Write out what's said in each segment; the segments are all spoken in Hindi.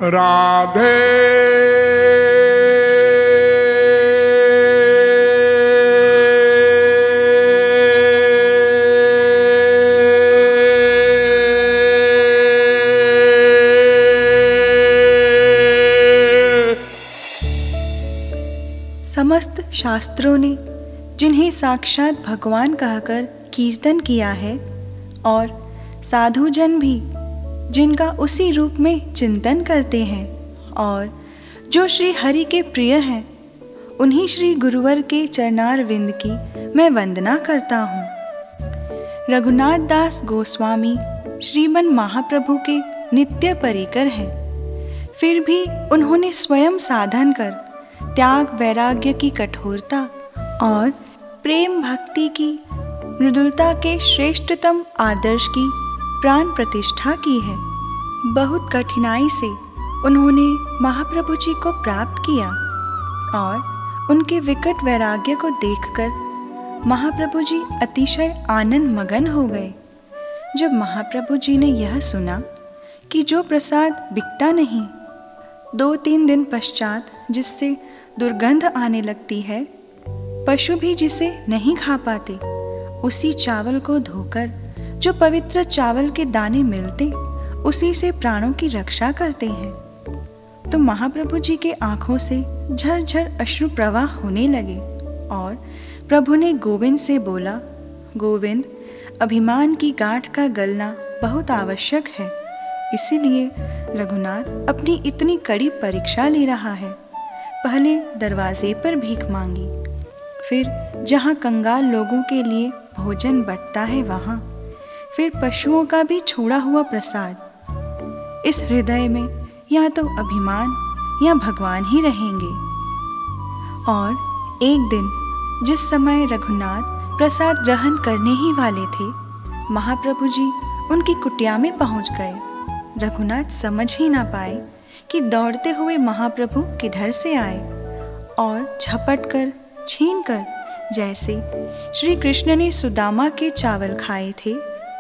राधे समस्त शास्त्रों ने जिन्हें साक्षात भगवान कहकर कीर्तन किया है और साधुजन भी जिनका उसी रूप में चिंतन करते हैं और जो श्री हरि के प्रिय हैं, उन्हीं श्री गुरुवर के चरणार विंद की मैं वंदना करता हूँ। रघुनाथ दास गोस्वामी श्रीमन महाप्रभु के नित्य परिकर हैं, फिर भी उन्होंने स्वयं साधन कर त्याग वैराग्य की कठोरता और प्रेम भक्ति की मृदुलता के श्रेष्ठतम आदर्श की प्राण प्रतिष्ठा की है। बहुत कठिनाई से उन्होंने महाप्रभु जी को प्राप्त किया और उनके विकट वैराग्य को देखकर महाप्रभु जी अतिशय आनंद मगन हो गए। जब महाप्रभु जी ने यह सुना कि जो प्रसाद बिकता नहीं, 2-3 दिन पश्चात जिससे दुर्गंध आने लगती है, पशु भी जिसे नहीं खा पाते, उसी चावल को धोकर जो पवित्र चावल के दाने मिलते, उसी से प्राणों की रक्षा करते हैं। तो महाप्रभु जी के आंखों से झरझर अश्रु प्रवाह होने लगे और प्रभु ने गोविंद से बोला, गोविंद, अभिमान की गांठ का गलना बहुत आवश्यक है, इसीलिए रघुनाथ अपनी इतनी कड़ी परीक्षा ले रहा है। पहले दरवाजे पर भीख मांगी, फिर जहाँ कंगाल लोगों के लिए भोजन बंटता है वहाँ, फिर पशुओं का भी छोड़ा हुआ प्रसाद। इस हृदय में या तो अभिमान या भगवान ही रहेंगे। और एक दिन जिस समय रघुनाथ प्रसाद ग्रहण करने ही वाले थे, महाप्रभु जी उनकी कुटिया में पहुँच गए। रघुनाथ समझ ही ना पाए कि दौड़ते हुए महाप्रभु किधर से आए और झपट कर छीन कर, जैसे श्री कृष्ण ने सुदामा के चावल खाए थे,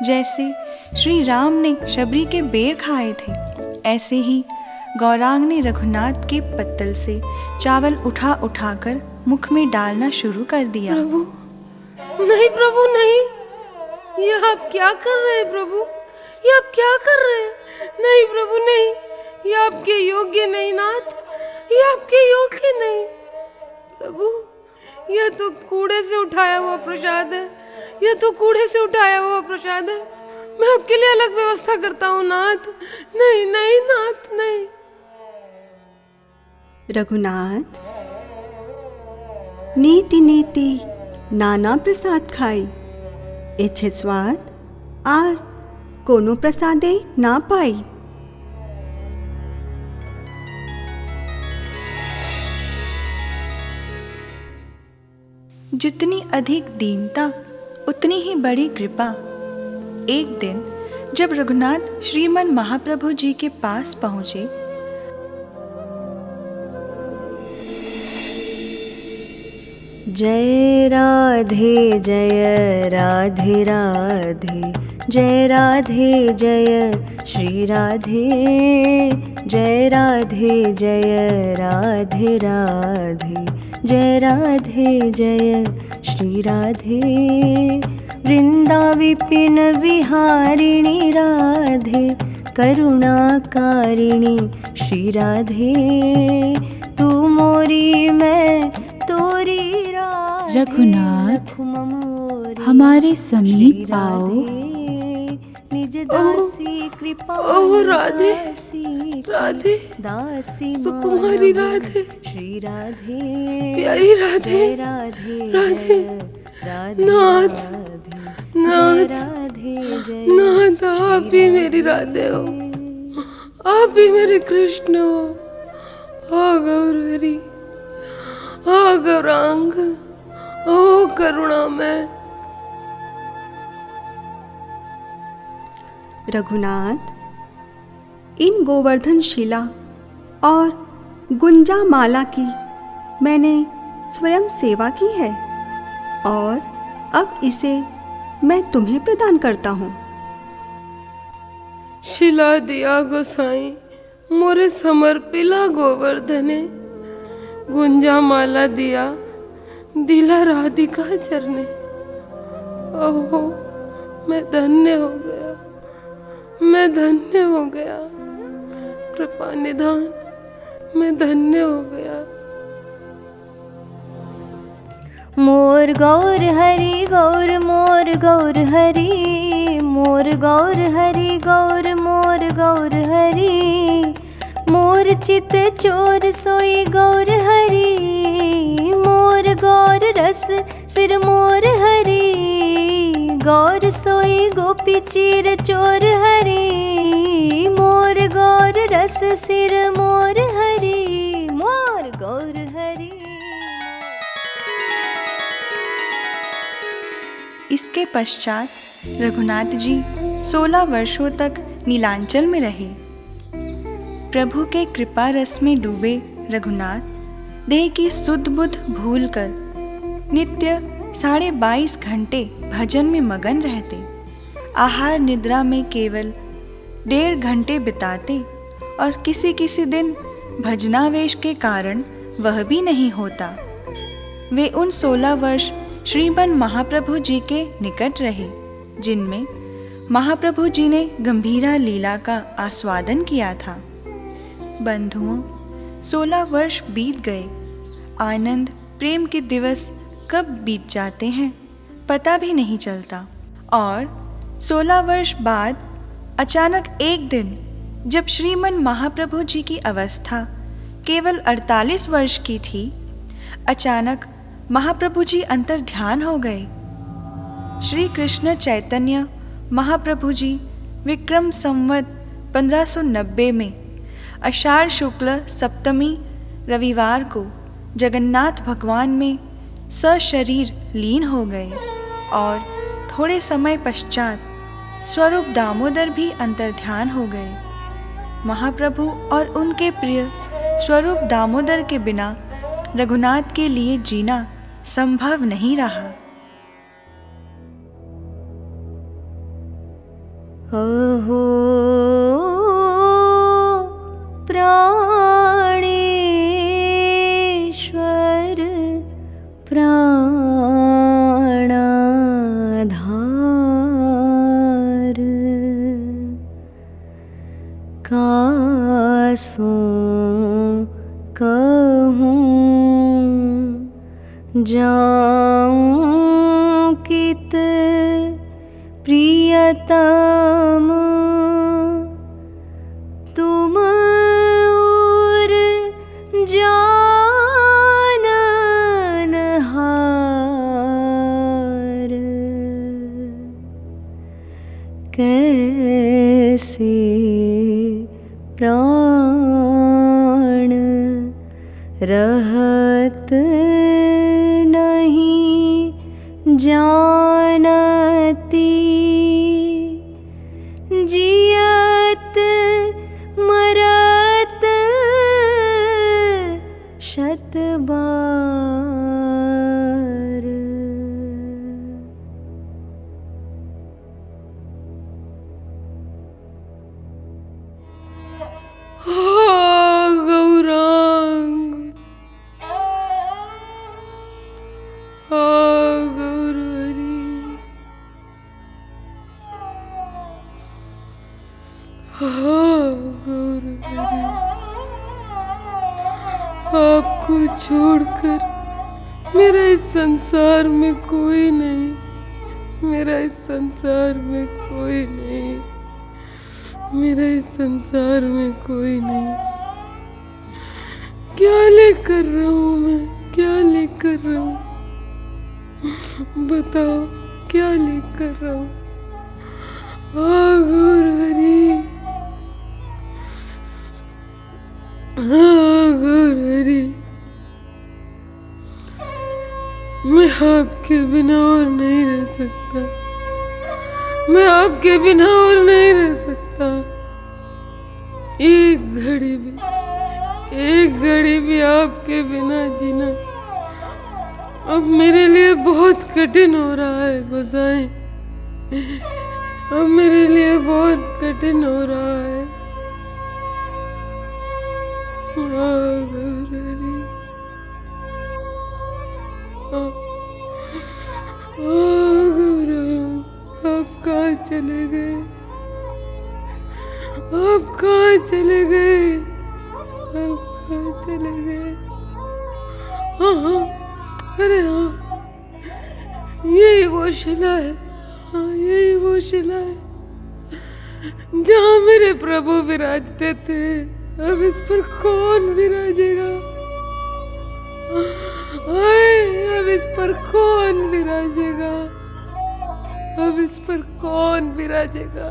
जैसे श्री राम ने शबरी के बेर खाए थे, ऐसे ही गौरांग ने रघुनाथ के पत्तल से चावल उठा उठाकर मुख में डालना शुरू कर दिया। प्रभु नहीं, प्रभु नहीं, ये आप क्या कर रहे हैं प्रभु, ये आप क्या कर रहे हैं? नहीं प्रभु नहीं, ये आपके योग्य नहीं नाथ, ये आपके योग्य नहीं। प्रभु, यह तो कूड़े से उठाया हुआ प्रसाद है, यह तो कूड़े से उठाया हुआ प्रसाद है। मैं आपके लिए अलग व्यवस्था करता हूँ नाथ। नहीं नहीं नाथ नहीं। रघुनाथ, नीति नीति नाना प्रसाद खाई, इच्छे स्वाद आर कोनो प्रसादे ना पाई। जितनी अधिक दीनता उतनी ही बड़ी कृपा। एक दिन जब रघुनाथ श्रीमन महाप्रभु जी के पास पहुँचे, जय राधे जय राधे राधे, जय राधे जय श्री राधे, जय राधे जय राधे राधे, जय राधे जय श्री राधे। वृंदा विपिन विहारिणी राधे, करुणाकारिणी श्री राधे, तू मोरी मैं तोरी राधे। रघुनाथ, हमारे समीप आओ। निज दासी कृपा। ओह राधे राधे, सुकुमारी राधे, श्री राधे, प्यारी राधे, राधे नाथ, नाथ, नाथ, आप ही मेरी राधे हो, आप ही मेरे कृष्ण हो। ओ गौर हरि, ओ गौरांग, ओ करुणामय। रघुनाथ, इन गोवर्धन शिला और गुंजा माला की मैंने स्वयं सेवा की है और अब इसे मैं तुम्हें प्रदान करता हूँ। शिला दिया गोसाई, मोरे समर्पिला गोवर्धने, गुंजा माला दिया दिला राधिका चरने। ओहो मैं धन्य हो गया, मैं धन्य हो गया, कृपा निधान मैं धन्य हो गया। मोर गौर हरि गौर मोर गौर हरि, मोर गौर हरि गौर मोर गौर हरि, मोर चित चोर सोई गौर हरि, मोर गौर रस सिर मोर हरि, गौर सोई गोपी चीर चोर हरि, मोर गौर रस सिर मोर हरि, मोर गौर हरि। इसके पश्चात रघुनाथ जी 16 वर्षों तक नीलांचल में रहे। प्रभु के कृपा रस में डूबे रघुनाथ देह की सुध बुध भूलकर नित्य 22.5 घंटे भजन में मगन रहते। आहार निद्रा में केवल 1.5 घंटे बिताते और किसी किसी दिन भजनावेश के कारण वह भी नहीं होता। वे उन 16 वर्ष श्रीमन महाप्रभु जी के निकट रहे, जिनमें महाप्रभु जी ने गंभीरा लीला का आस्वादन किया था। बंधुओं, 16 वर्ष बीत गए। आनंद प्रेम के दिवस कब बीत जाते हैं पता भी नहीं चलता। और 16 वर्ष बाद अचानक एक दिन, जब श्रीमन महाप्रभु जी की अवस्था केवल 48 वर्ष की थी, अचानक महाप्रभु जी अंतर ध्यान हो गए। श्री कृष्ण चैतन्य महाप्रभु जी विक्रम संवत 1590 में आषाढ़ शुक्ल सप्तमी रविवार को जगन्नाथ भगवान में सशरीर लीन हो गए और थोड़े समय पश्चात स्वरूप दामोदर भी अंतर्ध्यान हो गए। महाप्रभु और उनके प्रिय स्वरूप दामोदर के बिना रघुनाथ के लिए जीना संभव नहीं रहा। अहो प्राणेश्वर प्राणाधार, कासों कहूँ जाऊं कित प्रियतम, तुम और जाननहार, कैसे प्राण रहत नहीं जानती, जियत मरत शत बार। गौरांग, गौरहरि, गौरहरि, आपको छोड़कर मेरा इस संसार में कोई नहीं, मेरा इस संसार में कोई नहीं, मेरा इस संसार में कोई नहीं। क्या लेकर रहा हूँ मैं, क्या लेकर रहा हूँ, बताओ क्या लेकर रहा हूँ। गौरहरि, गौरहरि, मैं आपके बिना और नहीं रह सकता, मैं आपके बिना और नहीं रह सकता। एक घड़ी भी आपके बिना जीना अब मेरे लिए बहुत कठिन हो रहा है गोसाई, अब मेरे लिए बहुत कठिन हो रहा है। गौरहरी। गौरव, आप कहाँ चले गए? आप कहाँ चले गए? आप कहाँ चले गए? हाँ, अरे हाँ, यही वो शिला है। हाँ, यही वो शिला है जहाँ मेरे प्रभु विराजते थे। अब इस पर कौन विराजेगा? अब इस पर कौन विराजेगा? अब इस पर कौन विराजेगा?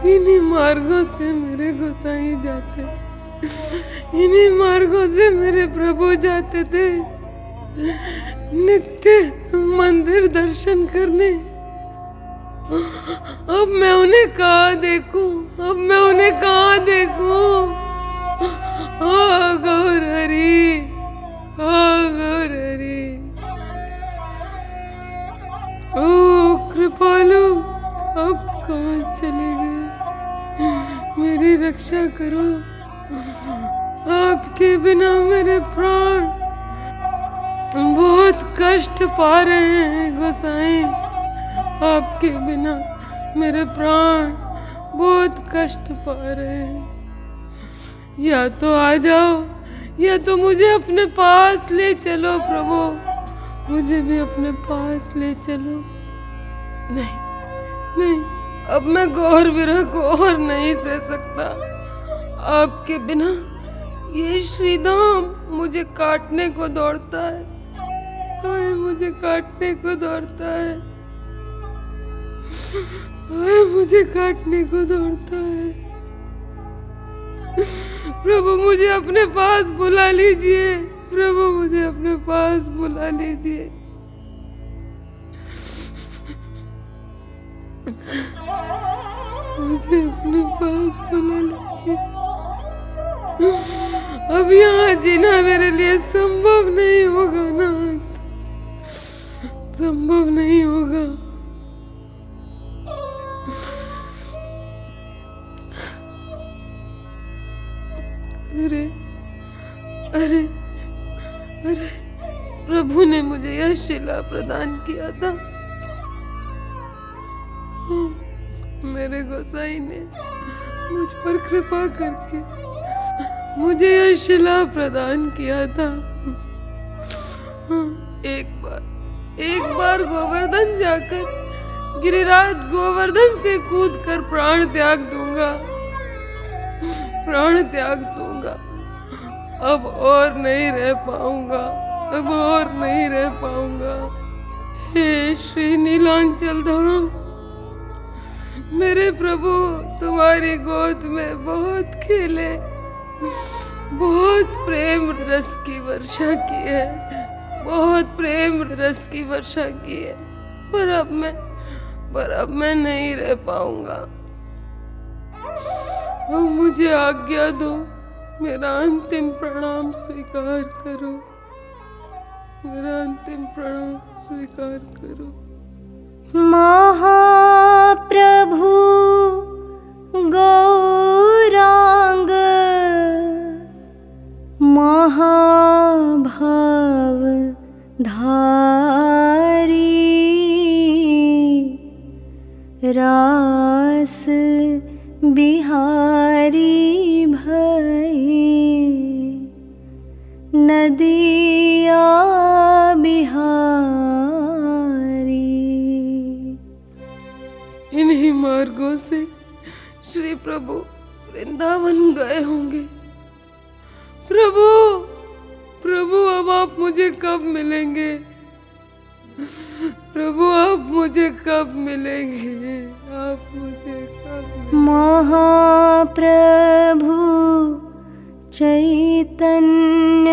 इन्हीं मार्गों से मेरे गोसाई जाते, इन्हीं मार्गों से मेरे प्रभु जाते थे नित्य मंदिर दर्शन करने। अब मैं उन्हें कहाँ देखूं? अब मैं उन्हें कहाँ देखूं? गौरहरी, गौरहरी, ओ कृपालु, अब कहाँ चले गए? मेरी रक्षा करो। आपके बिना मेरे प्राण बहुत कष्ट पा रहे हैं गोसाई। आपके बिना मेरे प्राण बहुत कष्ट पा रहे हैं। या तो आ जाओ, या तो मुझे अपने पास ले चलो प्रभु, मुझे भी अपने पास ले चलो। नहीं, नहीं, अब मैं गौर विरह को और नहीं सह सकता। आपके बिना ये श्रीधाम मुझे काटने को दौड़ता है, मुझे काटने को दौड़ता है, मुझे काटने को दौड़ता है। प्रभु मुझे अपने पास बुला लीजिए, प्रभु मुझे अपने पास बुला लीजिए। मुझे अपने पास बुला लीजिए। अब यहाँ जीना मेरे लिए संभव नहीं होगा नाथ, संभव नहीं होगा। अरे अरे अरे, प्रभु ने मुझे यह शिला प्रदान किया था। मेरे गोसाई ने मुझ पर कृपा करके मुझे यह शिला प्रदान किया था। एक बार गोवर्धन जाकर गिरिराज गोवर्धन से कूदकर प्राण त्याग दूंगा, प्राण त्याग दूंगा। अब और नहीं रह पाऊंगा, अब और नहीं रह पाऊंगा। हे श्री नीलांचल धाम, मेरे प्रभु तुम्हारी गोद में बहुत खेले, बहुत प्रेम रस की वर्षा की है, बहुत प्रेम रस की वर्षा की है। पर अब मैं नहीं रह पाऊंगा। अब मुझे आज्ञा दो, मेरा अंतिम प्रणाम स्वीकार करो, मेरा अंतिम प्रणाम स्वीकार करो। महाप्रभु गौरांग महाभाव धारी, रास बिहारी भई, नदिया बिहारी। इन्हीं मार्गों से श्री प्रभु वृंदावन गए होंगे। प्रभु, प्रभु, अब आप मुझे कब मिलेंगे? प्रभु, आप मुझे कब मिलेंगे? आप मुझे कब मिलेंगे? महाप्रभु चैतन्य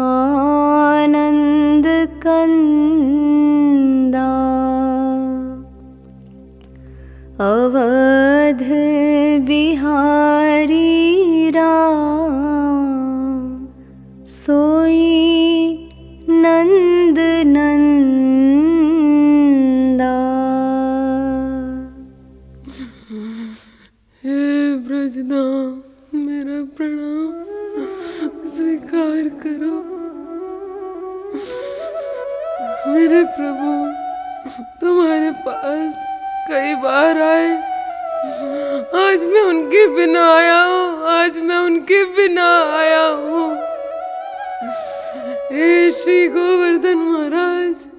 आनंद कंदा, अवध बिहारी राम, सोई नंद नंदा। प्रणाम स्वीकार करो। मेरे प्रभु तुम्हारे पास कई बार आए, आज मैं उनके बिना आया हूँ, आज मैं उनके बिना आया हूँ। हे श्री गोवर्धन महाराज,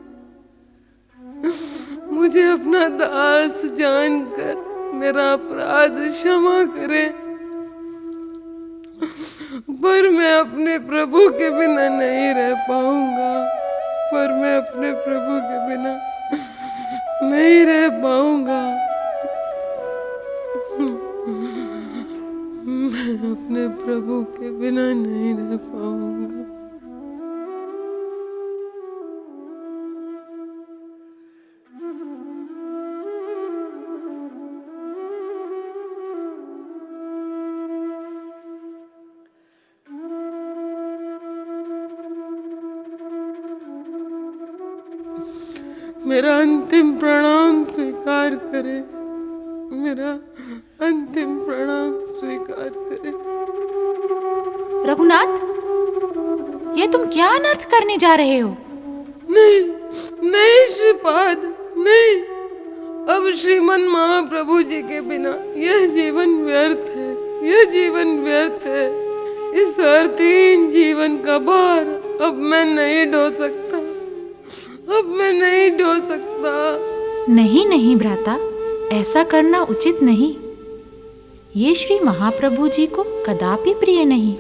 मुझे अपना दास जानकर मेरा अपराध क्षमा करें, पर मैं अपने प्रभु के बिना नहीं रह पाऊंगा, पर मैं अपने प्रभु के बिना नहीं रह पाऊंगा। मैं अपने प्रभु के बिना नहीं रह पाऊंगा। मेरा अंतिम प्रणाम स्वीकार करें, मेरा अंतिम प्रणाम स्वीकार करें। रघुनाथ, ये तुम क्या अनर्थ करने जा रहे हो? नहीं नहीं श्रीपाद, नहीं। अब श्रीमन महाप्रभु जी के बिना यह जीवन व्यर्थ है, यह जीवन व्यर्थ है। इस अर्थहीन जीवन का भार अब मैं नहीं ढो सकता, अब मैं नहीं ढो सकता। नहीं नहीं भ्राता, ऐसा करना उचित नहीं। ये श्री महाप्रभु जी को कदापि प्रिय नहीं।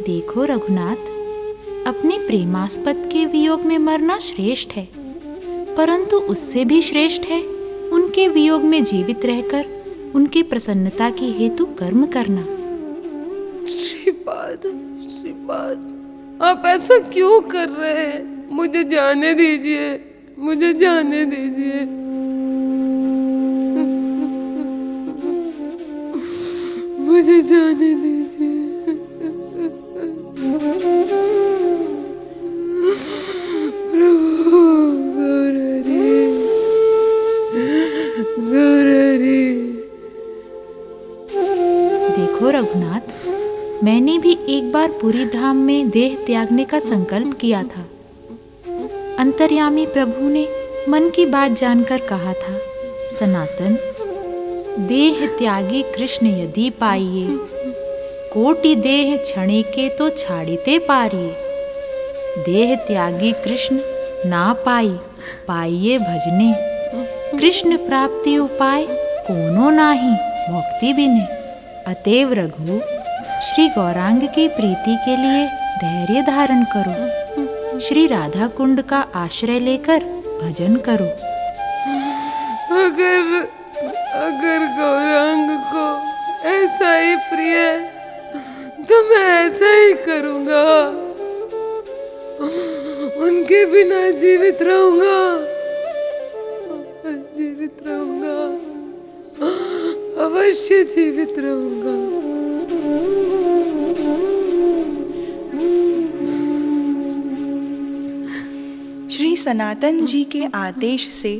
देखो रघुनाथ, अपने प्रेमास्पद के वियोग में मरना श्रेष्ठ है, परंतु उससे भी श्रेष्ठ है उनके वियोग में जीवित रहकर उनकी प्रसन्नता की हेतु कर्म करना। श्रीपाद, श्रीपाद, आप ऐसा क्यों कर रहे हैं? मुझे जाने दीजिए, मुझे जाने दीजिए। मुझे जाने दीजिए। प्रभु गौरहरि, गौरहरि। देखो रघुनाथ, मैंने भी एक बार पुरी धाम में देह त्यागने का संकल्प किया था। अंतर्यामी प्रभु ने मन की बात जानकर कहा था, सनातन, देह त्यागी कृष्ण यदि पाइये, कोटि देह क्षणे के तो छाड़िते पारिये। देह त्यागी कृष्ण ना पाई, पाइये भजने। कृष्ण प्राप्ति उपाय कोनो नाही, भक्ति बिने। अतएव रघु, श्री गौरांग की प्रीति के लिए धैर्य धारण करो, श्री राधा कुंड का आश्रय लेकर भजन करो। अगर गौरांग को ऐसा ही प्रिय है तो मैं ऐसा ही करूंगा, उनके बिना जीवित रहूंगा, जीवित रहूंगा, अवश्य जीवित रहूंगा। श्री सनातन जी के आदेश से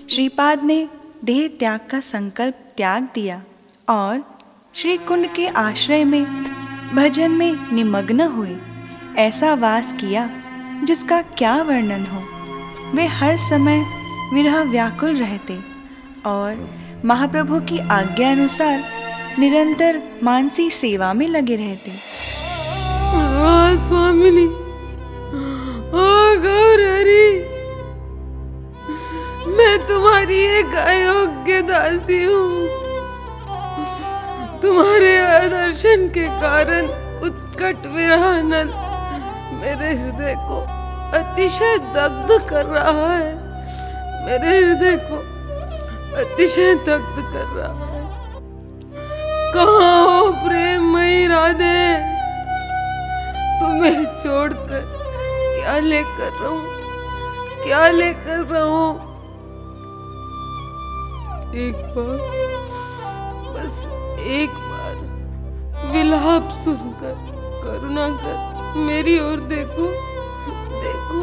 श्रीपाद ने देह त्याग का संकल्प त्याग दिया और श्री कुंड के आश्रय में भजन में निमग्न हुए। ऐसा वास किया जिसका क्या वर्णन हो। वे हर समय विरह व्याकुल रहते और महाप्रभु की आज्ञा अनुसार निरंतर मानसी सेवा में लगे रहते। स्वामिनी, गौरहरि, मैं तुम्हारी एक अयोग्य दासी हूँ। तुम्हारे आदर्शन के कारण उत्कट विरह नल मेरे हृदय को अतिशय दग्ध कर रहा है, मेरे हृदय को अतिशय दग्ध कर रहा है। कहाँ हो प्रेममयी राधे? तुम्हें छोड़कर क्या लेकर रहूं, क्या लेकर रहूं? एक बार, बस एक बार विलाप सुनकर करुणा कर मेरी ओर देखो, देखो,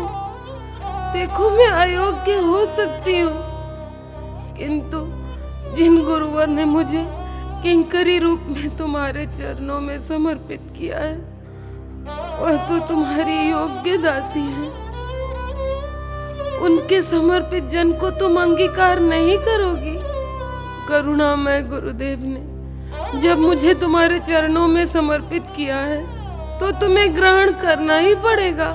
देखो। मैं अयोग्य हो सकती हूँ, किंतु जिन गुरुवर ने मुझे किंकरी रूप में तुम्हारे चरणों में समर्पित किया है, वह तो तुम्हारी योग्य दासी है। उनके समर्पित जन को तुम अंगीकार नहीं करोगी। करुणामय गुरुदेव ने जब मुझे तुम्हारे चरणों में समर्पित किया है तो तुम्हें ग्रहण करना ही पड़ेगा।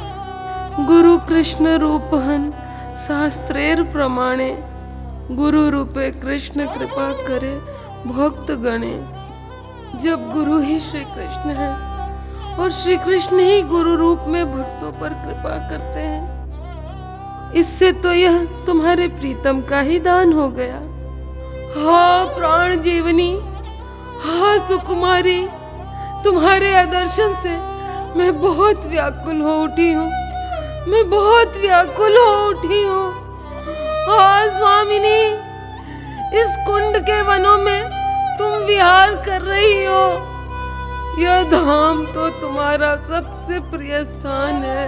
गुरु कृष्ण रूपहन शास्त्रेर प्रमाणे, गुरु रूपे कृष्ण कृपा करे भक्त गणे। जब गुरु ही श्री कृष्ण है और श्री कृष्ण ही गुरु रूप में भक्तों पर कृपा करते हैं, इससे तो यह तुम्हारे प्रीतम का ही दान हो गया। हाँ प्राण जीवनी, हाँ सुकुमारी, तुम्हारे आदर्शन से मैं बहुत व्याकुल हो उठी हूँ, मैं बहुत व्याकुल हो उठी हूँ। हाँ स्वामिनी, इस कुंड के वनों में तुम विहार कर रही हो। यह धाम तो तुम्हारा सबसे प्रिय स्थान है।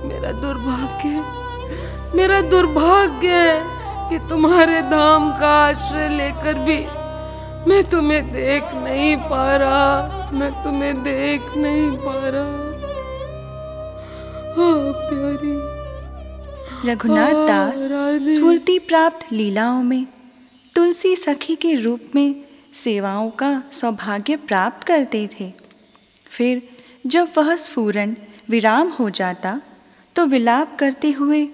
मेरा दुर्भाग्य है कि तुम्हारे धाम का आश्रय लेकर भी मैं तुम्हें देख नहीं पा रहा, मैं तुम्हें देख नहीं पा रहा। हाँ प्यारी। रघुनाथ दास स्फूर्ति प्राप्त लीलाओं में तुलसी सखी के रूप में सेवाओं का सौभाग्य प्राप्त करते थे। फिर जब वह स्फुरण विराम हो जाता तो विलाप करते हुए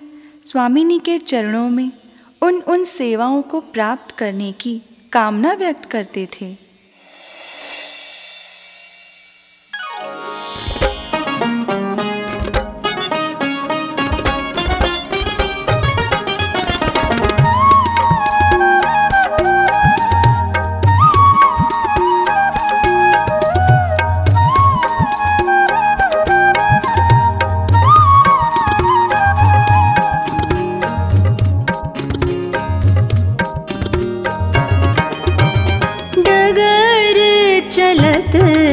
स्वामिनी के चरणों में उन सेवाओं को प्राप्त करने की कामना व्यक्त करते थे।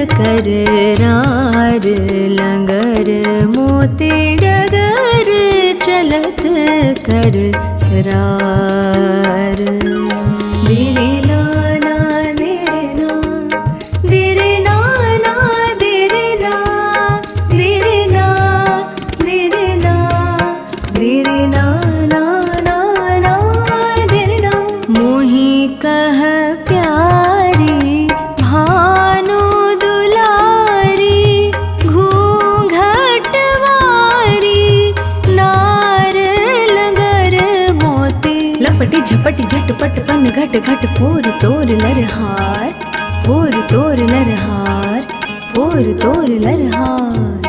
कर रार लंगर मोते डगर चलत कर रार। दिरे नाना दिरे ना दिरे नाना दिरे ना दिरे ना दिरे ना दिरे नाना नाना दिरे ना। मोही कह प्यारी भानु झपट झटपट पन घट घट फोर तोर लरहार, फोर तोर लरहार, फोर तोर लरहार।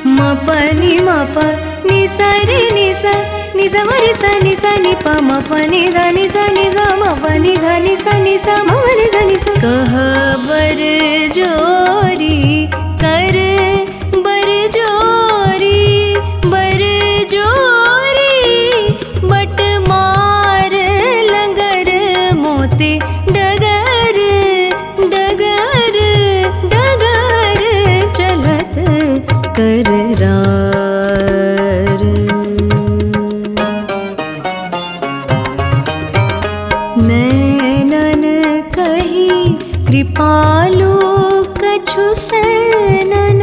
मपनी मप निसा रे निसा निसा मरे सा निसा निपा मपनी धा निसा निसा मपनी धा निसा निसा मपनी धा निसा। कह बर जोरी कर बर जोरी बर जोरी बट डगर डगर डगर चलत कर रार। नैनन कही कृपालु कछु सैनन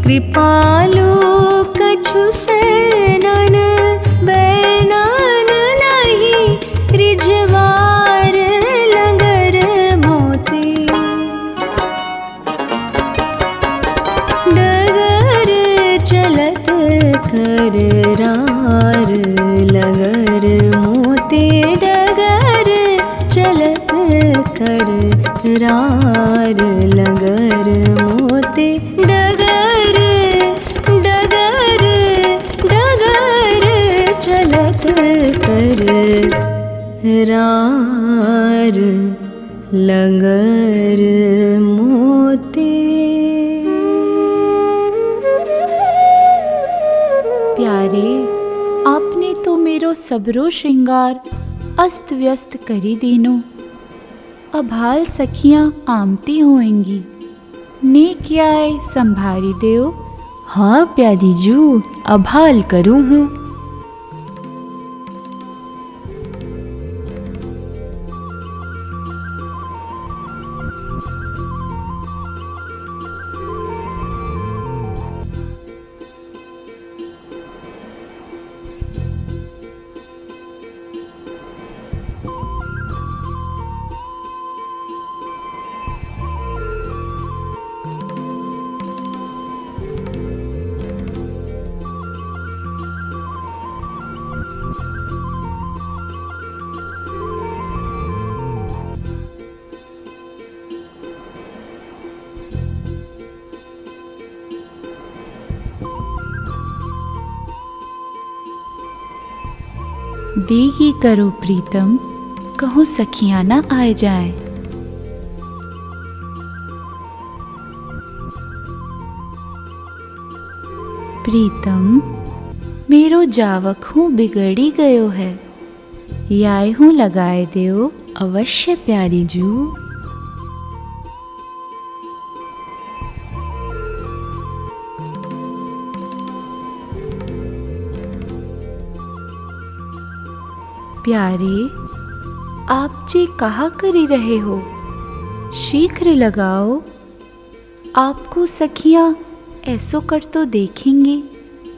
कृपालु कछु सैनन बैनन नहीं रिझवार लंगर मोती। डगर चलत कर रार लंगर मोती। डगर चलत कर रार लंगर मोती। डगर डगर डगर चलत कर रार लंगर मोती। प्यारे, आपने तो मेरो सबरो श्रृंगार अस्त व्यस्त करी देनो। अभाल सखियां आमती होएंगी, ने क्या संभारी देओ हाँ प्यारी जू, अब हाल करूँ हूँ। बेगी करो प्रीतम, कहूँ सखियाँ न आए जाएं। प्रीतम मेरो जावक हूँ बिगड़ी गयो है, याय हूँ लगाए देओ। अवश्य प्यारी जू। प्यारे, आप जे कहा करी रहे हो, शीघ्र लगाओ। आपको सखियाँ ऐसो कर तो देखेंगी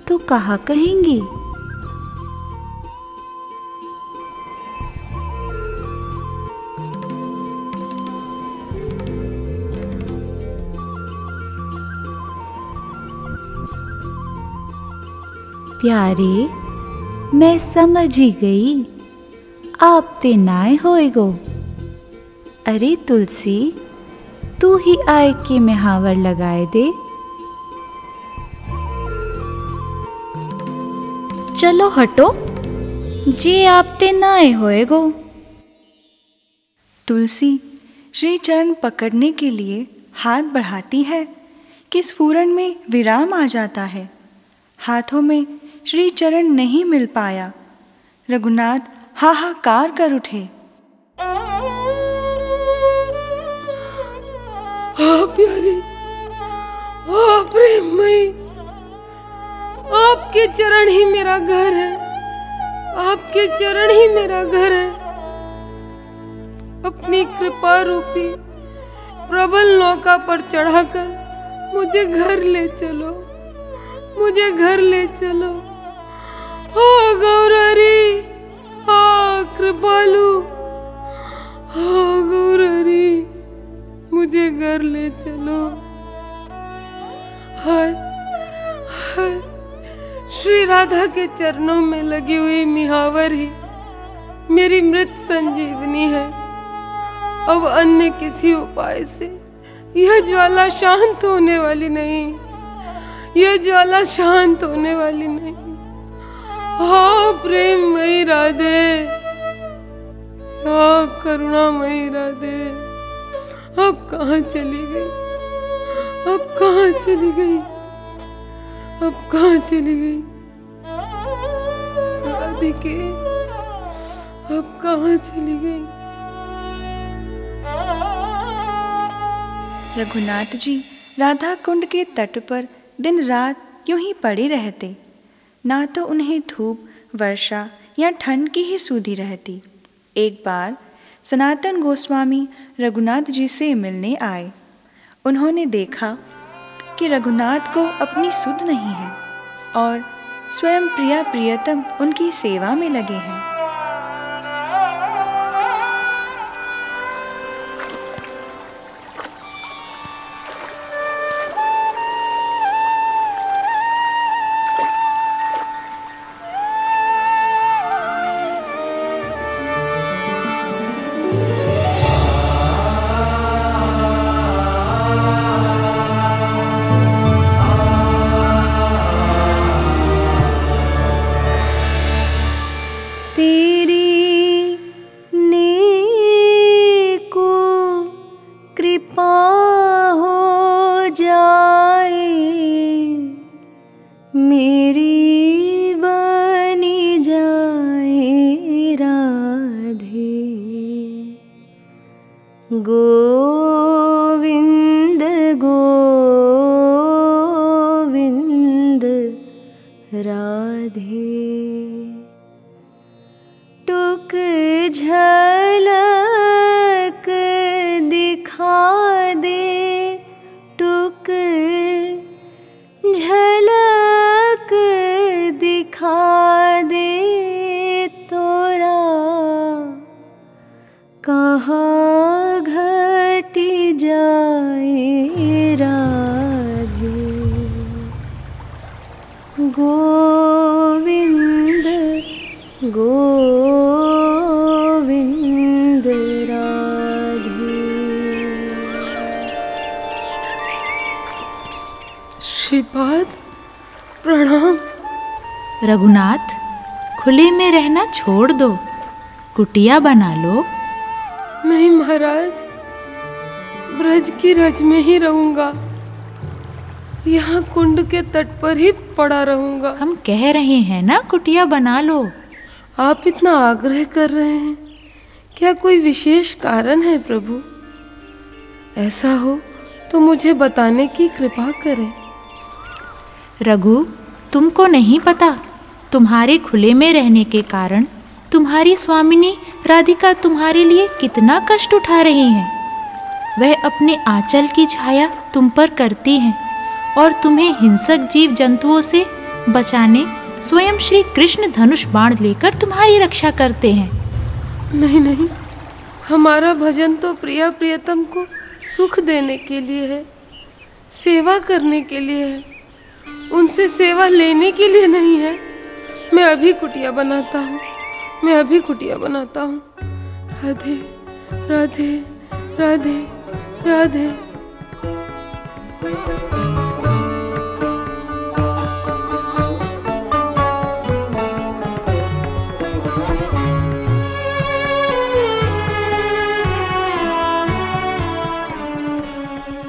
तो कहा कहेंगी। प्यारे, मैं समझ ही गई, आप ते नाय होएगो। अरे तुलसी, तू ही आए के मेहावर लगाए दे। चलो हटो, जे आप ते नाय होएगो। तुलसी श्री चरण पकड़ने के लिए हाथ बढ़ाती है कि स्फुरन में विराम आ जाता है। हाथों में श्री चरण नहीं मिल पाया। रघुनाथ हाहाकार कर उठे। प्यारे, प्रेममयी, आपके चरण ही मेरा घर है, आपके चरण ही मेरा घर है। अपनी कृपा रूपी प्रबल नौका पर चढ़ाकर मुझे घर ले चलो, मुझे घर ले चलो। हाँ गौरहरि, हाँ कृपालु, हाँ गौरहरि, मुझे घर ले चलो। हाय हाय, श्री राधा के चरणों में लगी हुई मिहावर ही मेरी मृत संजीवनी है। अब अन्य किसी उपाय से यह ज्वाला शांत होने वाली नहीं, यह ज्वाला शांत होने वाली नहीं। हाँ प्रेममयी राधे, हाँ करुणामयी राधे, अब कहाँ चली गई, अब कहाँ चली गई, अब कहाँ चली गई राधिके, अब कहाँ चली गई। रघुनाथ जी राधा कुंड के तट पर दिन रात यूं ही पड़े रहते। ना तो उन्हें धूप, वर्षा या ठंड की ही सूधी रहती। एक बार सनातन गोस्वामी रघुनाथ जी से मिलने आए। उन्होंने देखा कि रघुनाथ को अपनी सुध नहीं है और स्वयं प्रिया प्रियतम उनकी सेवा में लगे हैं। कहाँ घटी जाए राधे, गोविंद गोविंद राधे। श्रीपाद प्रणाम। रघुनाथ, खुले में रहना छोड़ दो, कुटिया बना लो। नहीं महाराज, ब्रज की रज में ही रहूंगा, यहाँ कुंड के तट पर ही पड़ा रहूंगा। हम कह रहे हैं ना, कुटिया बना लो। आप इतना आग्रह कर रहे हैं, क्या कोई विशेष कारण है प्रभु? ऐसा हो तो मुझे बताने की कृपा करें। रघु, तुमको नहीं पता, तुम्हारे खुले में रहने के कारण तुम्हारी स्वामिनी राधिका तुम्हारे लिए कितना कष्ट उठा रही हैं। वह अपने आंचल की छाया तुम पर करती हैं और तुम्हें हिंसक जीव जंतुओं से बचाने स्वयं श्री कृष्ण धनुष बाण लेकर तुम्हारी रक्षा करते हैं। नहीं नहीं, हमारा भजन तो प्रिया प्रियतम को सुख देने के लिए है, सेवा करने के लिए है, उनसे सेवा लेने के लिए नहीं है। मैं अभी कुटिया बनाता हूँ, मैं अभी कुटिया बनाता हूँ। राधे राधे राधे राधे।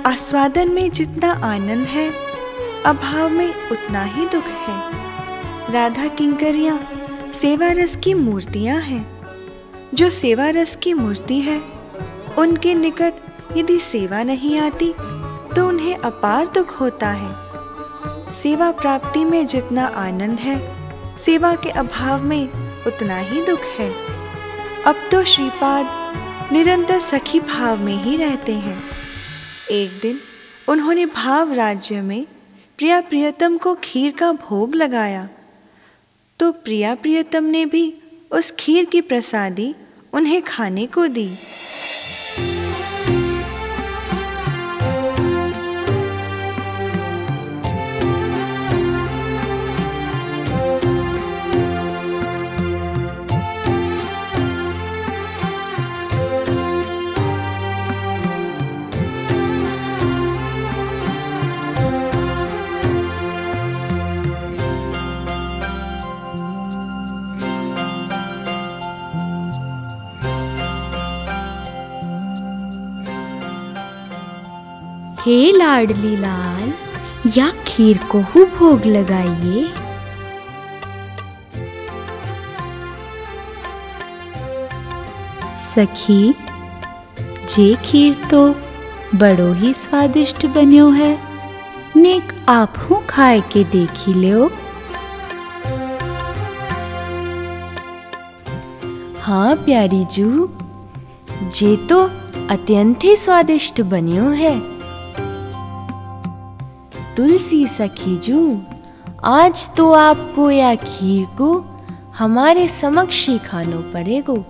आस्वादन में जितना आनंद है, अभाव में उतना ही दुख है। राधा किंकरियां सेवा रस की मूर्तियां हैं। जो सेवा रस की मूर्ति है, उनके निकट यदि सेवा नहीं आती तो उन्हें अपार दुख होता है। सेवा प्राप्ति में जितना आनंद है, सेवा के अभाव में उतना ही दुख है। अब तो श्रीपाद निरंतर सखी भाव में ही रहते हैं। एक दिन उन्होंने भाव राज्य में प्रिया प्रियतम को खीर का भोग लगाया, तो प्रिया प्रियतम ने भी उस खीर की प्रसादी उन्हें खाने को दी। हे लाडली लाल, या खीर को हु भोग लगाइए। सखी, जे खीर तो बड़ो ही स्वादिष्ट बन्यो है, नेक आप हूँ खाए के देखी लो। हाँ प्यारी जू, जे तो अत्यंत ही स्वादिष्ट बन्यो है। तुलसी सखी जू, आज तो आपको या खीर को हमारे समक्ष ही खानो पड़ेगो।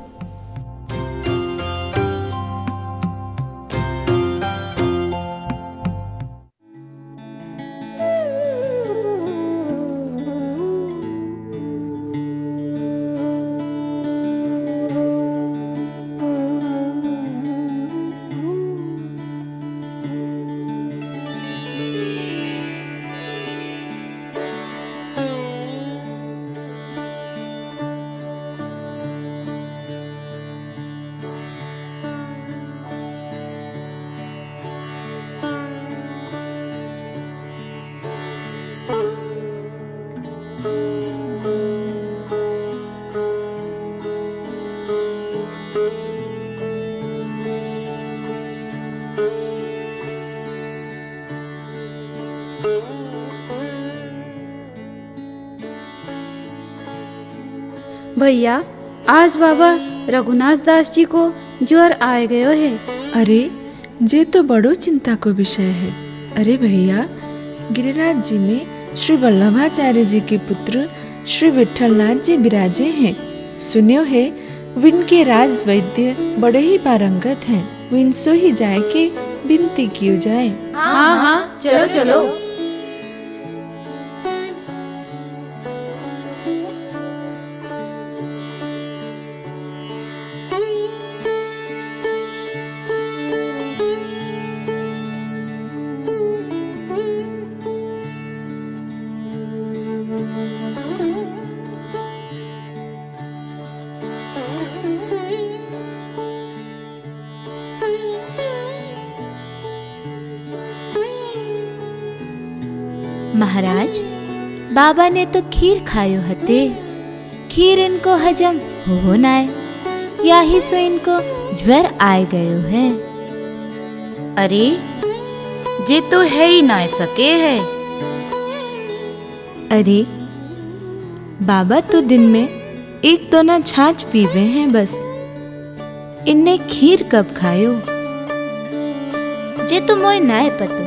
भैया, आज बाबा रघुनाथ दास जी को ज्वर आए गयो है। अरे, जे तो बड़ो चिंता को विषय है। अरे भैया, गिरिराज जी में श्री वल्लभाचार्य जी के पुत्र श्री विठलनाथ जी विराजे हैं। सुन्यो है विन के राज वैद्य बड़े ही पारंगत हैं। विन सो ही जाए के विनती की जाए। हाँ हाँ, चलो चलो। महाराज, बाबा ने तो खीर खायो हते। खीर इनको हजम हो नाय, या ही सो इनको ज्वर आए गयो है। अरे जे तो है ही ना सके है। अरे बाबा तो दिन में एक दोना छाछ पीवे हैं बस। इनने खीर कब खायो? जे तो मोय नाय पतो,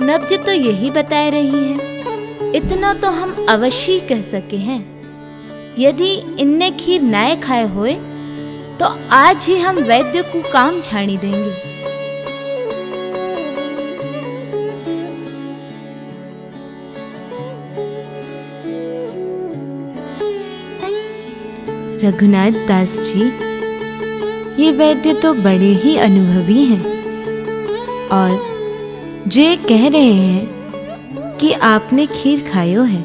नब्ज तो यही बताए रही है। इतना तो हम अवश्य कह सके हैं, यदि इनने खीर नाय खाए होए तो आज ही हम वैद्य को काम छाणी देंगे। रघुनाथ दास जी, ये वैद्य तो बड़े ही अनुभवी हैं और जे कह रहे हैं कि आपने खीर खायो है,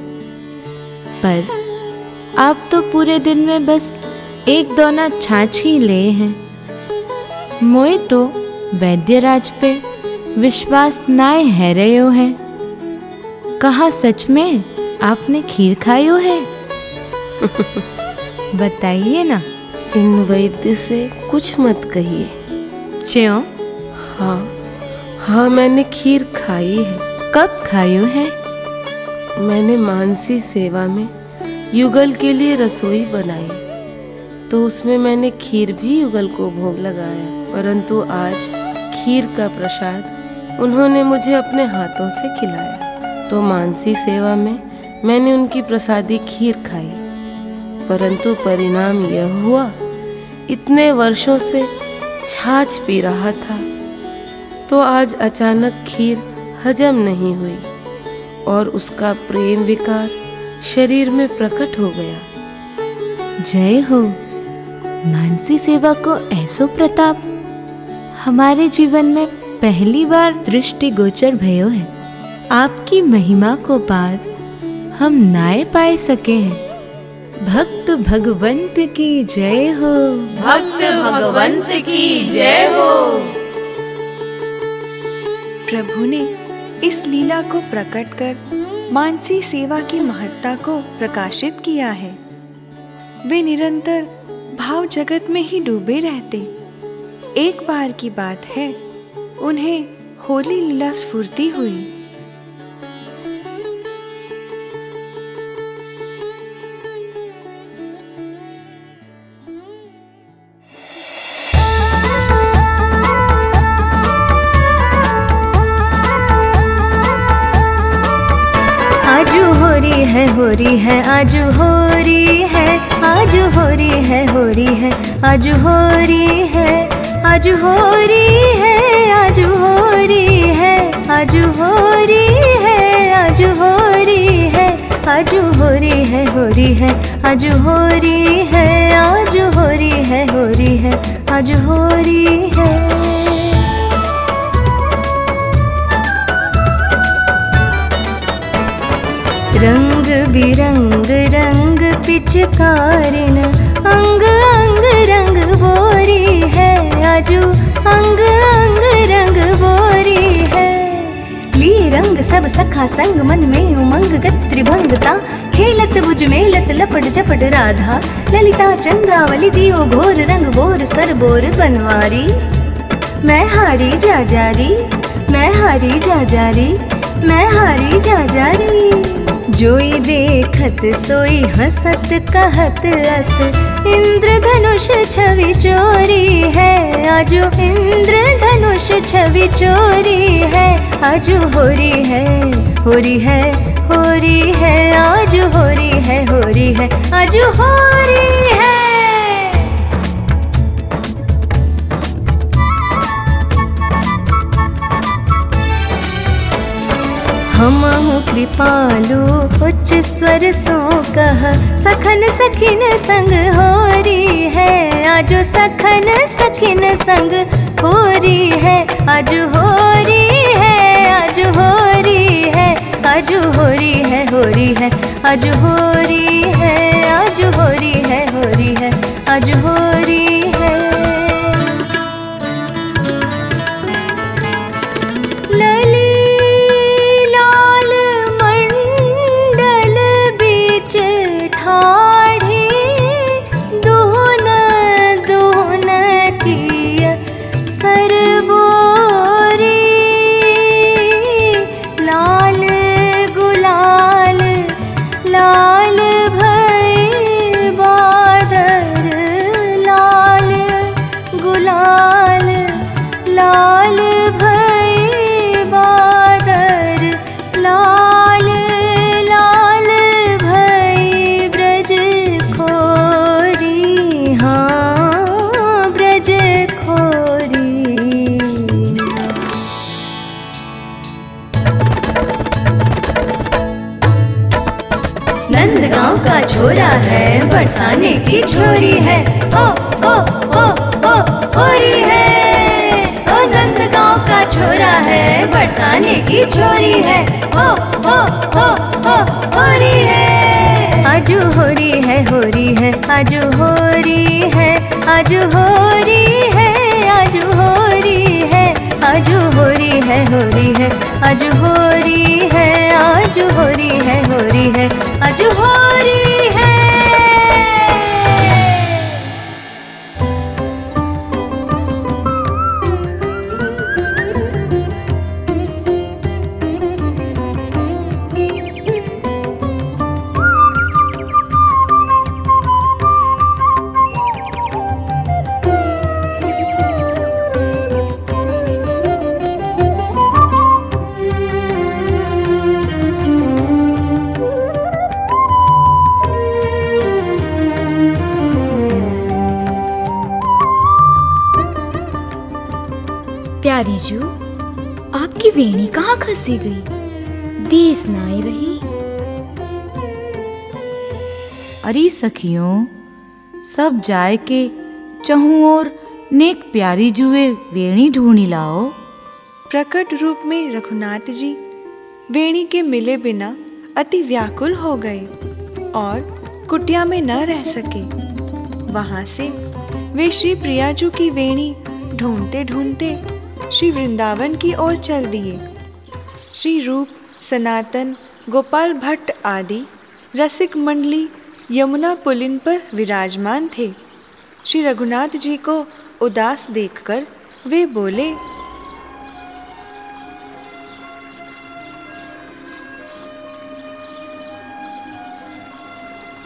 पर आप तो पूरे दिन में बस एक दोना छाछ ही ले हैं। मोए तो वैद्यराज पे विश्वास नाय है रहो है। कहा सच में आपने खीर खायो है? बताइए ना। इन वैद्य से कुछ मत कहिए। क्यों? हाँ, मैंने खीर खाई है। कब खायो है? मैंने मानसी सेवा में युगल के लिए रसोई बनाई, तो उसमें मैंने खीर भी युगल को भोग लगाया। परंतु आज खीर का प्रसाद उन्होंने मुझे अपने हाथों से खिलाया, तो मानसी सेवा में मैंने उनकी प्रसादी खीर खाई। परंतु परिणाम यह हुआ, इतने वर्षों से छाछ पी रहा था, तो आज अचानक खीर हजम नहीं हुई और उसका प्रेम विकार शरीर में प्रकट हो गया। जय हो मानसी सेवा को ऐसो प्रताप हमारे जीवन में पहली बार दृष्टि गोचर भयो है। आपकी महिमा को पार हम नाय पाए सके हैं। भक्त भगवंत की जय हो। भक्त भगवंत की जय हो। प्रभु ने इस लीला को प्रकट कर मानसी सेवा की महत्ता को प्रकाशित किया है। वे निरंतर भाव जगत में ही डूबे रहते। एक बार की बात है, उन्हें होली लीला स्फूर्ति हुई। होरी है आजू होरी है, आजू होरी है, होरी है आजू होरी है, आजू होरी है, आजू होरी है, आजू होरी है, आजू होरी है, आजू होरी है, होरी है आजू होरी है, आजू होरी है, होरी है आजू होरी है। रंग बिरंग रंग पिचकारिन अंग अंग रंग बोरी है, आजू अंग अंग रंग बोरी है। ली रंग सब सखा संग मन में उमंग गत्रिभंगता, खेलत बुझ मेलत लपट चपट राधा, ललिता चंद्रावली दियो घोर रंग बोर सर बोर बनवारी। मैं हारी जा जारी, मैं हारी जा जारी, मैं हारी जा जारी। जोई देखत सोई हंसत कहत अस, इंद्रधनुष छवि चोरी है, आजू इंद्रधनुष छवि चोरी है, आजू होरी है, होरी है, होरी है आजू होरी है, होरी है आजू होरी है। हमहु कृपालु उच्च स्वर सो कह, सखन सखिन संग होरी है, आजो सखन सखिन संग होरी है, आज होरी है, आज होरी है, आज होरी है, होरी है, आज होरी है, आज होरी है, होरी है, आज होरी है। लली लाल मंडल बीच ठाढ़ी, दुहन दुहन किया सरबोरी, लाल गुलाल लाल भई बादर, लाल गुलाल लाल भई बादर, लाल लाल भई ब्रज खोरी, हाँ ब्रज खोरी। नंदगांव का छोरा है, बरसाने की छोरी है, ओ ओ ओ ओ होरी है, ओ नंदगांव का छोरा है, बरसाने की छोरी है, ओ ओ ओ ओ होरी है, आजू होरी है, होरी है, आजू होरी है, आजू होरी है, आजू होरी है, आजू होरी है, होरी है, आजू होरी है, आजू होरी है, होरी है, आजू होरी है। प्यारी जू, आपकी वेणी कहाँ खसी गई? देश नाई रही। अरे सखियों, सब जाए के चहूँ और नेक प्यारी जुए वेणी ढूंढी लाओ। प्रकट रूप में रघुनाथ जी वेणी के मिले बिना अति व्याकुल हो गए और कुटिया में न रह सके। वहां से वे श्री प्रियाजू की वेणी ढूंढते ढूंढते श्री वृंदावन की ओर चल दिए। श्री रूप, सनातन, गोपाल भट्ट आदि रसिक मंडली यमुना पुलिन पर विराजमान थे। श्री रघुनाथ जी को उदास देखकर वे बोले,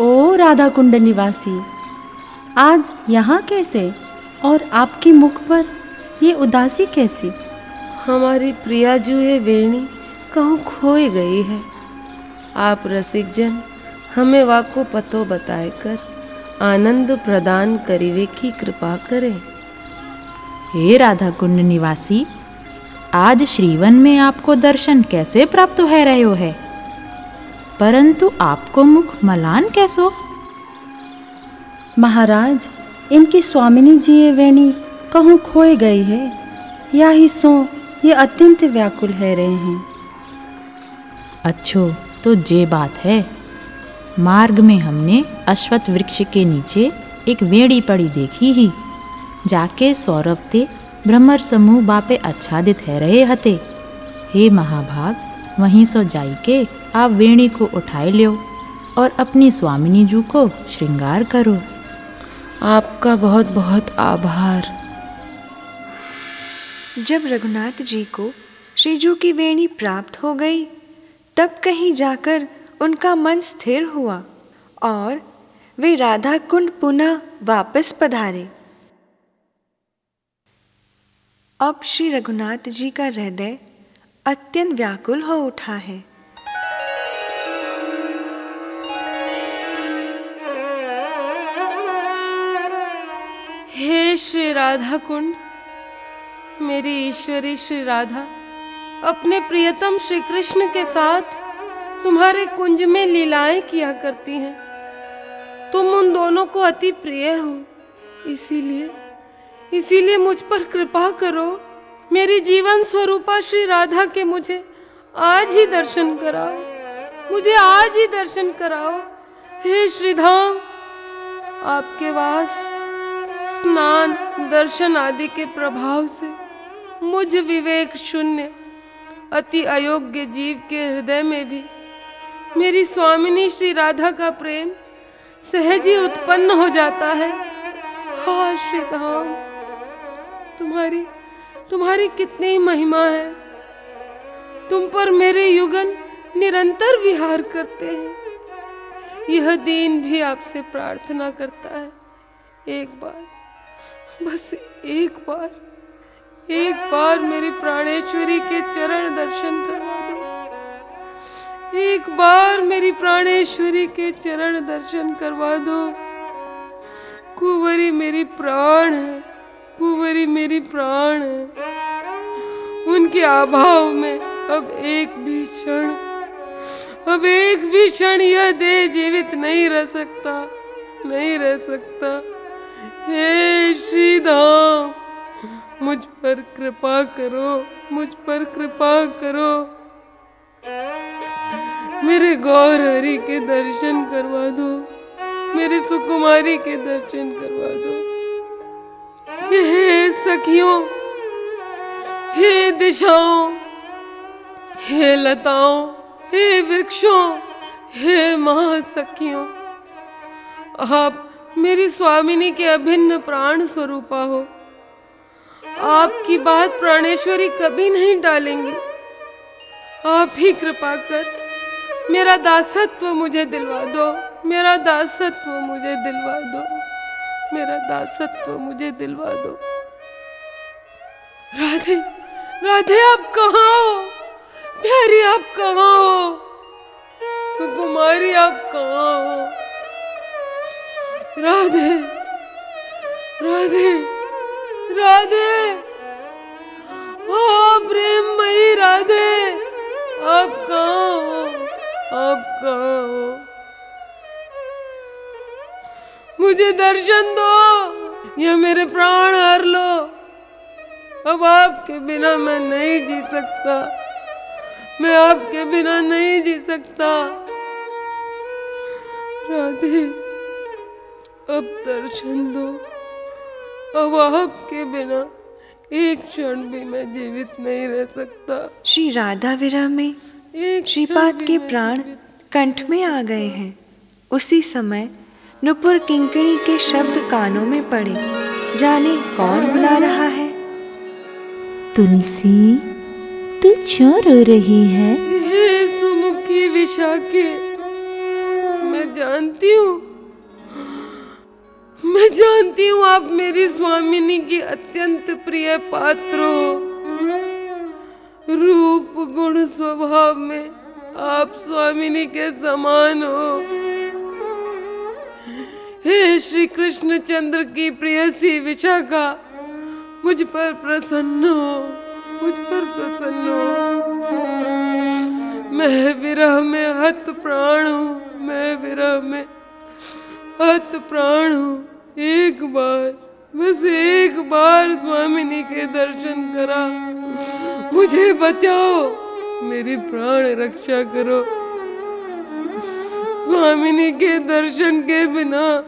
ओ राधा कुंड निवासी, आज यहाँ कैसे और आपके मुख पर ये उदासी कैसी? हमारी प्रिया जो है वेणी कहूँ खोई गई है। आप रसिक जन हमें वाको पतो बताए कर आनंद प्रदान करिवे की कृपा करें। हे राधा कुंड निवासी, आज श्रीवन में आपको दर्शन कैसे प्राप्त हो रहे हो है, परंतु आपको मुख मलान कैसो? महाराज, इनकी स्वामिनी जी ये वेणी कहूँ खोए गई है, या ही सो ये अत्यंत व्याकुल है रहे हैं। अच्छो, तो ये बात है। मार्ग में हमने अश्वत्थ वृक्ष के नीचे एक वेड़ी पड़ी देखी ही, जाके सौरभ ते भ्रमर समूह बापे आच्छादित है रहे हते। हे महाभाग, वहीं सो जाई के आप वेणी को उठाए लियो और अपनी स्वामिनी जू को श्रृंगार करो। आपका बहुत बहुत आभार। जब रघुनाथ जी को श्रीजू की वेणी प्राप्त हो गई, तब कहीं जाकर उनका मन स्थिर हुआ और वे राधा कुंड पुनः वापस पधारे। अब श्री रघुनाथ जी का हृदय अत्यंत व्याकुल हो उठा है। हे श्री राधा कुंड, मेरी ईश्वरी श्री राधा, अपने प्रियतम श्री कृष्ण के साथ तुम्हारे कुंज में लीलाएं किया करती हैं। तुम उन दोनों को अति प्रिय हो, इसीलिए मुझ पर कृपा करो। मेरी जीवन स्वरूपा श्री राधा के मुझे आज ही दर्शन कराओ, मुझे आज ही दर्शन कराओ। हे श्रीधाम, आपके वास, स्नान, दर्शन आदि के प्रभाव से मुझ विवेक शून्य अति अयोग्य जीव के हृदय में भी मेरी स्वामिनी श्री राधा का प्रेम सहज ही उत्पन्न हो जाता है। हाँ श्रीधाम, तुम्हारी कितनी महिमा है। तुम पर मेरे युगल निरंतर विहार करते हैं। यह दीन भी आपसे प्रार्थना करता है, एक बार, बस एक बार मेरी प्राणेश्वरी के चरण दर्शन करवा दो। एक बार मेरी प्राणेश्वरी के चरण दर्शन करवा दो। कुंवरी मेरी प्राण है, कुंवरी मेरी प्राण है। उनके अभाव में अब एक भी क्षण यह देह जीवित नहीं रह सकता। हे श्रीधाम, मुझ पर कृपा करो, मेरे गौर हरि के दर्शन करवा दो, मेरे सुकुमारी के दर्शन करवा दो। हे सखियों, हे दिशाओं, हे लताओं, हे वृक्षों, हे महासखियों, आप मेरी स्वामिनी के अभिन्न प्राण स्वरूपा हो। आपकी बात प्राणेश्वरी कभी नहीं टालेंगी। आप ही कृपा कर मेरा दासत्व मुझे दिलवा दो, मेरा दासत्व मुझे दिलवा दो, मेरा दासत्व मुझे दिलवा दो। राधे, राधे आप कहाँ हो? प्यारी आप कहाँ हो? सुकुमारी आप कहाँ हो? राधे, राधे, राधे, ओ प्रेममयी राधे, आप कहाँ हो? आप कहाँ हो? मुझे दर्शन दो, या मेरे प्राण हर लो। अब आपके बिना मैं नहीं जी सकता, मैं आपके बिना नहीं जी सकता। राधे, अब दर्शन दो। अब आपके बिना एक क्षण भी मैं जीवित नहीं रह सकता। श्री राधा विरह में श्रीपाद के प्राण कंठ में आ गए हैं। उसी समय नुपुर किंकिणी के शब्द कानों में पड़े। जाने कौन बुला रहा है? तुलसी, तू क्यों रो रही है? हे सुमुखी विशाखे, मैं जानती हूँ आप मेरी स्वामिनी की अत्यंत प्रिय पात्र हो। रूप गुण स्वभाव में आप स्वामिनी के समान हो। हे श्री कृष्ण चंद्र की प्रियसी विशाखा, मुझ पर प्रसन्न हो, मुझ पर प्रसन्न हो। मैं विरह में हत प्राण हूँ, मैं विरह में हत प्राण हूँ। एक बार, बस एक बार स्वामिनी के दर्शन करा, मुझे बचाओ, मेरी प्राण रक्षा करो। स्वामिनी के दर्शन के बिना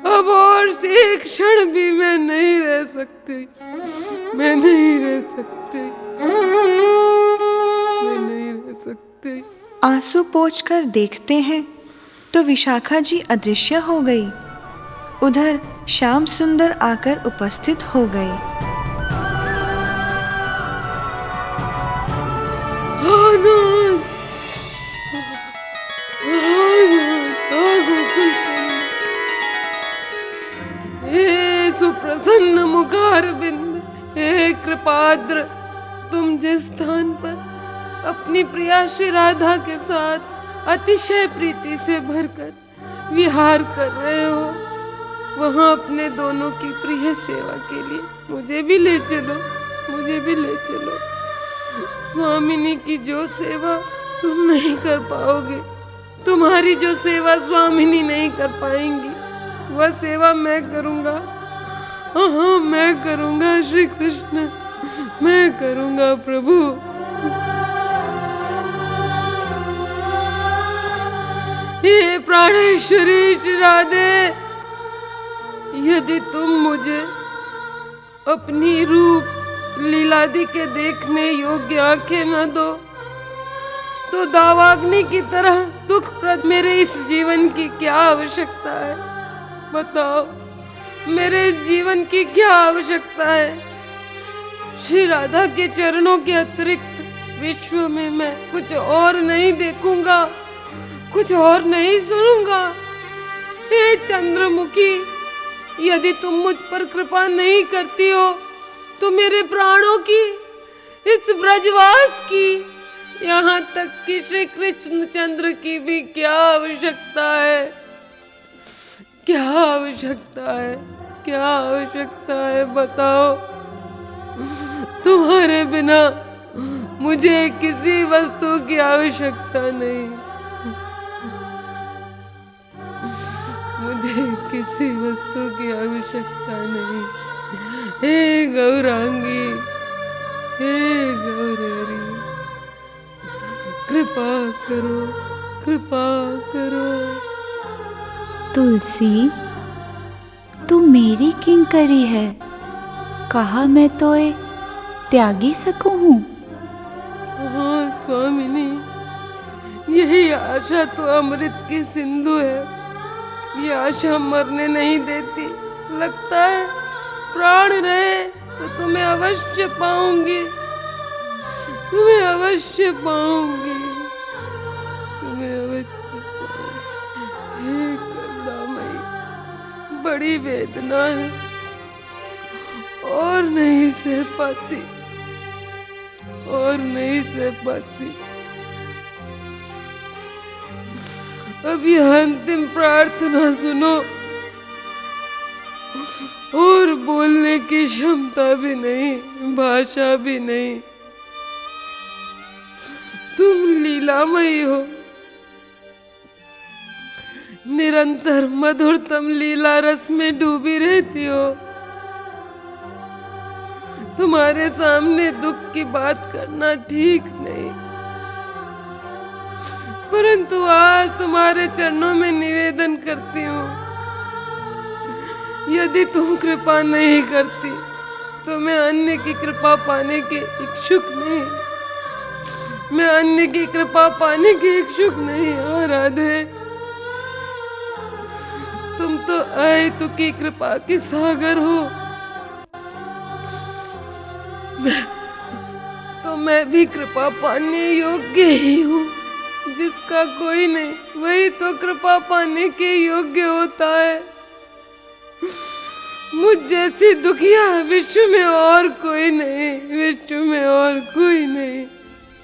अब और एक क्षण भी मैं नहीं रह सकती, मैं नहीं रह सकती, मैं नहीं रह सकती। आंसू पोंछकर देखते हैं तो विशाखा जी अदृश्य हो गई। उधर श्याम सुंदर आकर उपस्थित हो गए। हे सुप्रसन्न मुखारविंद, हे कृपाद्र, तुम जिस स्थान पर अपनी प्रिया श्री राधा के साथ अतिशय प्रीति से भरकर विहार कर रहे हो, वहां अपने दोनों की प्रिय सेवा के लिए मुझे भी ले चलो, मुझे भी ले चलो। स्वामिनी की जो सेवा तुम नहीं कर पाओगे, तुम्हारी जो सेवा स्वामिनी नहीं कर पाएंगी, वह सेवा मैं करूंगा। हाँ, मैं करूंगा श्री कृष्ण, मैं करूंगा प्रभु। हे प्राणेश्वरी श्री राधे, यदि तुम मुझे अपनी रूप लीलादि के देखने योग्य आंखें न दो तो दावाग्नि की तरह दुखप्रद मेरे इस जीवन की क्या आवश्यकता है? बताओ, मेरे इस जीवन की क्या आवश्यकता है? श्री राधा के चरणों के अतिरिक्त विश्व में मैं कुछ और नहीं देखूंगा, कुछ और नहीं सुनूंगा। हे चंद्रमुखी, यदि तुम मुझ पर कृपा नहीं करती हो तो मेरे प्राणों की, इस ब्रजवास की, यहाँ तक कि श्री कृष्ण चंद्र की भी क्या आवश्यकता है? क्या आवश्यकता है? क्या आवश्यकता है? बताओ। तुम्हारे बिना मुझे किसी वस्तु की आवश्यकता नहीं, मुझे किसी वस्तु की आवश्यकता नहीं। हे गौरांगी, हे गौरहरि, कृपा करो, कृपा करो। तुलसी, तू मेरी किंकरी है, कहा मैं तोए त्यागी सकूं हूँ। हाँ स्वामिनी, यही आशा तो अमृत की सिंधु है। ये आशा मरने नहीं देती। लगता है प्राण रहे तो तुम्हें अवश्य पाऊंगी, तुम्हें अवश्य पाऊंगी, तुम्हें अवश्य पाऊंगी। हे करुणामयी, बड़ी वेदना है और नहीं सह पाती, और नहीं सह पाती। अब यह अंतिम प्रार्थना सुनो, और बोलने की क्षमता भी नहीं, भाषा भी नहीं। तुम लीलामयी हो, निरंतर मधुरतम लीला रस में डूबी रहती हो। तुम्हारे सामने दुख की बात करना ठीक नहीं, परंतु आज तुम्हारे चरणों में निवेदन करती हूँ, यदि तुम कृपा नहीं करती तो मैं अन्य की कृपा पाने के इच्छुक नहीं, मैं अन्य की कृपा पाने के इच्छुक नहीं। हाँ राधे, तुम तो अहेतु की कृपा की सागर हो, मैं भी कृपा पाने योग्य ही हूँ। जिसका कोई नहीं वही तो कृपा पाने के योग्य होता है। मुझ जैसी दुखिया विश्व में और कोई नहीं, विश्व में और कोई नहीं।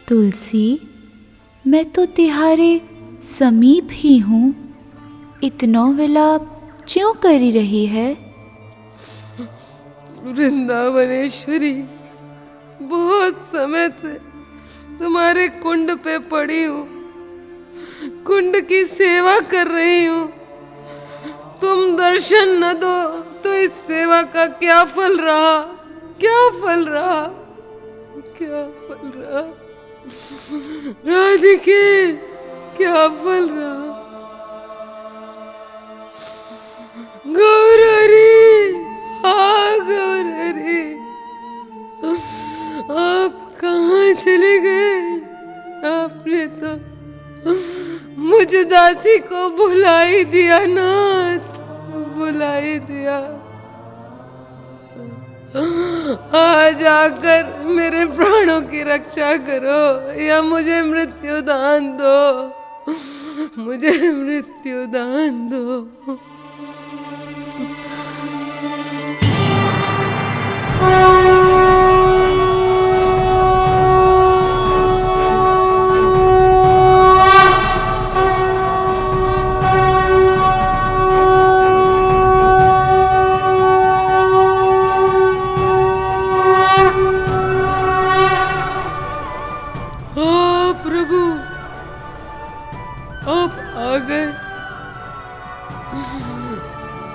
तुलसी, मैं तो तिहारे समीप ही हूँ, इतनो विलाप क्यों करी रही है? वृंदावनेश्वरी, बहुत समय से तुम्हारे कुंड पे पड़ी हूँ, कुंड की सेवा कर रही हूँ। तुम दर्शन न दो तो इस सेवा का क्या फल रहा, क्या फल रहा, क्या फल रहा? राधिके, क्या फल रहा? गौरहरि, हाँ गौरहरि, आप कहाँ चले गए? आपने तो मुझ दासी को भुला ही दिया नाथ, भुला ही दिया। आज आकर मेरे प्राणों की रक्षा करो या मुझे मृत्यु दान दो, मुझे मृत्यु दान दो।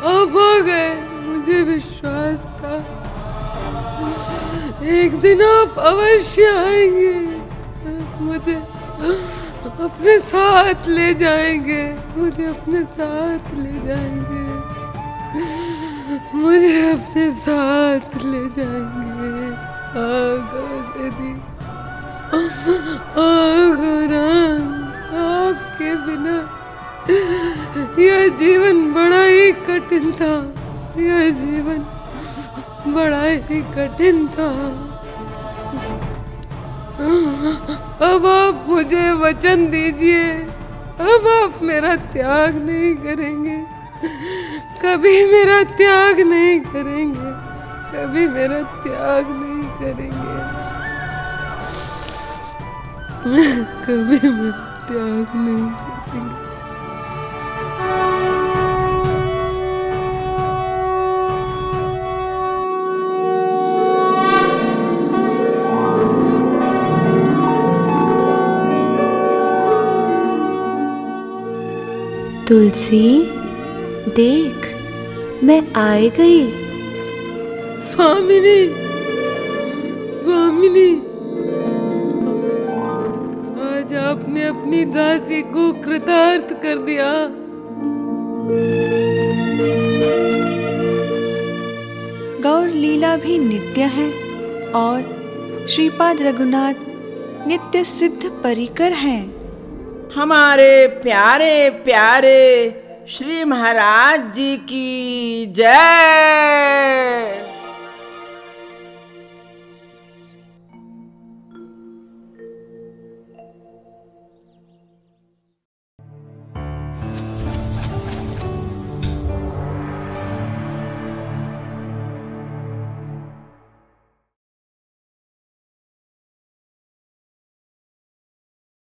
आप आ गए। मुझे विश्वास था एक दिन आप अवश्य आएंगे, मुझे अपने साथ ले जाएंगे, मुझे अपने साथ ले जाएंगे, मुझे अपने साथ ले जाएंगे। आपके बिना यह जीवन बड़ा ही कठिन था, यह जीवन बड़ा ही कठिन था। अब आप मुझे वचन दीजिए, अब आप मेरा त्याग नहीं करेंगे, कभी मेरा त्याग नहीं करेंगे, कभी मेरा त्याग नहीं करेंगे, कभी मेरा त्याग नहीं करेंगे। तुलसी देख, मैं आए गई। स्वामिनी, स्वामिनी, आज आपने अपनी दासी को कृतार्थ कर दिया। गौर लीला भी नित्य है और श्रीपाद रघुनाथ नित्य सिद्ध परिकर हैं। हमारे प्यारे प्यारे श्री महाराज जी की जय।